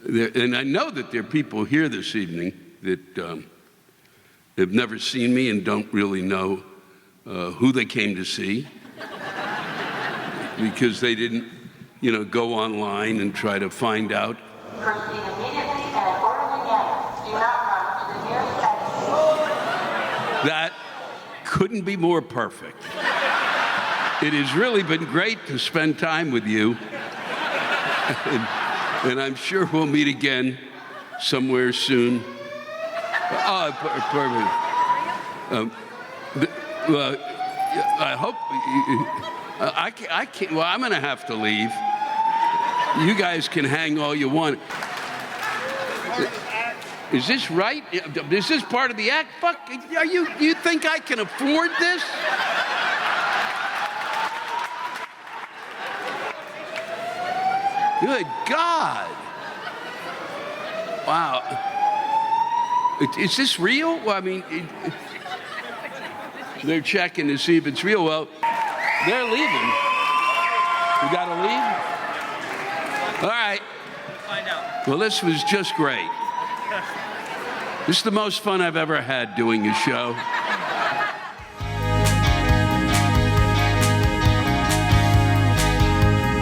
And I know that there are people here this evening that have never seen me and don't really know who they came to see because they didn't, go online and try to find out. Proceed immediately and in orderly manner. Do not run to the nearest exit. That couldn't be more perfect. It has really been great to spend time with you. And I'm sure we'll meet again somewhere soon. Oh, perfect. I hope I can't. Well, I'm going to have to leave. You guys can hang all you want. Is this right? Is this part of the act? Fuck, you think I can afford this? Good God. Wow. Is this real? Well, I mean, they're checking to see if it's real. Well, they're leaving. We got to leave? All right. Find out. Well, this was just great. This is the most fun I've ever had doing a show.